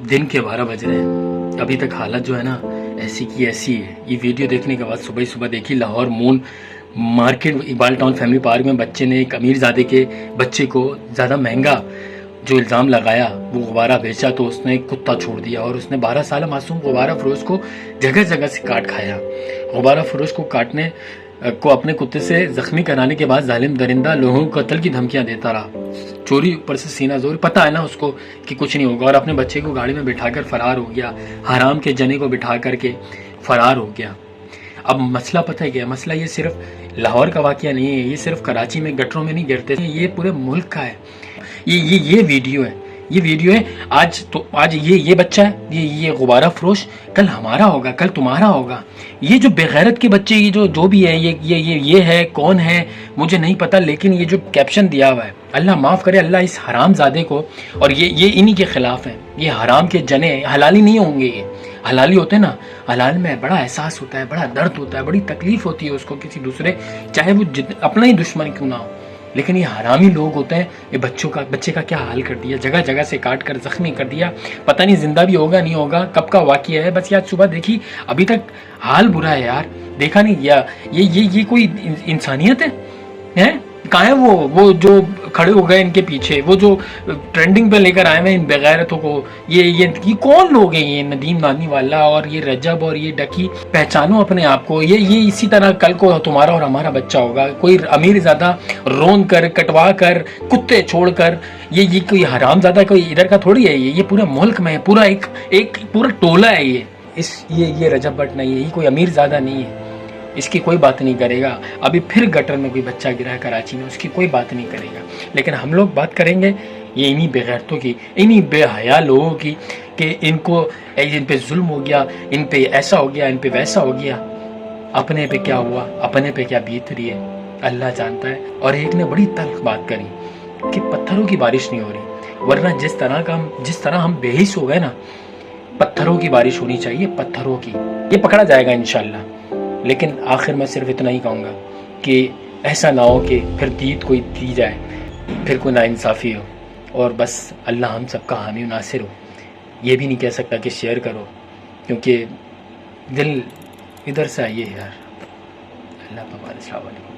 दिन के 12 बज रहे हैं, अभी तक हालत जो है ना ऐसी की ऐसी है। ये वीडियो देखने के बाद सुबह ही सुबह देखी Lahore moon market Iqbal town family park में बच्चे ने एक अमीर ज़ादे के बच्चे को ज़्यादा महंगा जो इल्ज़ाम लगाया, वो गुब्बारा बेचा तो उसने कुत्ता छोड़ दिया और उसने 12 साल मासूम गुब्बारा फरोश को जगह जगह से काट खाया। गुब्बारा फरोश को काटने को अपने कुत्ते से जख्मी कराने के बाद जालिम दरिंदा लोगों को कत्ल की धमकियां देता रहा। चोरी ऊपर से सीना जोर, पता है ना उसको कि कुछ नहीं होगा, और अपने बच्चे को गाड़ी में बिठाकर फरार हो गया, हराम के जने को बिठा करके फरार हो गया। अब मसला पता है क्या, मसला ये सिर्फ लाहौर का वाकया नहीं है, ये सिर्फ कराची में गटरों में नहीं गिरते, ये पूरे मुल्क का है। ये वीडियो है, ये वीडियो है। आज ये बच्चा है, ये गुब्बारा फरोश कल हमारा होगा, कल तुम्हारा होगा। ये जो बेगैरत के बच्चे, ये जो भी है, ये है, कौन है मुझे नहीं पता, लेकिन ये जो कैप्शन दिया हुआ है, अल्लाह माफ़ करे, अल्लाह इस हराम ज़ादे को, और ये इन्हीं के ख़िलाफ़ है। ये हराम के जने हलाली नहीं होंगे, ये हलाली होते ना, हलाल में बड़ा एहसास होता है, बड़ा दर्द होता है, बड़ी तकलीफ़ होती है उसको, किसी दूसरे चाहे वो अपना ही दुश्मन क्यों ना हो। लेकिन ये हरामी लोग होते हैं, ये बच्चे का क्या हाल कर दिया, जगह जगह से काट कर ज़ख्मी कर दिया। पता नहीं जिंदा भी होगा नहीं होगा, कब का वाक़या है। बस यार सुबह देखी, अभी तक हाल बुरा है यार, देखा नहीं या ये कोई इंसानियत है? कहाँ है वो जो खड़े हो गए इनके पीछे, वो जो ट्रेंडिंग पे लेकर आए हैं इन बेगैरतों को। ये कौन लोग हैं, ये नदीम नानी वाला और ये रजब और ये डकी, पहचानो अपने आप को। ये इसी तरह कल को तुम्हारा और हमारा बच्चा होगा। कोई अमीर ज़्यादा रोन कर, कटवा कर, कुत्ते छोड़ कर, ये कोई हराम ज़्यादा कोई इधर का थोड़ी है। ये पूरे मुल्क में है, पूरा एक पूरा टोला है ये रजब भट्ट नहीं है, ये कोई अमीर ज़्यादा नहीं है, इसकी कोई बात नहीं करेगा। अभी फिर गटर में कोई बच्चा गिरा है कराची में, उसकी कोई बात नहीं करेगा। लेकिन हम लोग बात करेंगे ये इन्हीं बेगैरतों की, इन्हीं बेहया लोगों की, कि इन पे जुल्म हो गया, इन पे ऐसा हो गया, इन पे वैसा हो गया। अपने पे क्या हुआ, अपने पे क्या बीत रही है, अल्लाह जानता है। और एक ने बड़ी तल्ख बात करी कि पत्थरों की बारिश नहीं हो रही, वरना जिस तरह हम बेहिस हो गए ना, पत्थरों की बारिश होनी चाहिए, पत्थरों की। ये पकड़ा जाएगा इंशाल्लाह। लेकिन आखिर मैं सिर्फ इतना ही कहूँगा कि ऐसा ना हो कि फिर दीद कोई दी जाए, फिर कोई नाइंसाफ़ी हो, और बस अल्लाह हम सबका हामी नासिर हो। ये भी नहीं कह सकता कि शेयर करो, क्योंकि दिल इधर से आइए यार। अल्लाह पाक।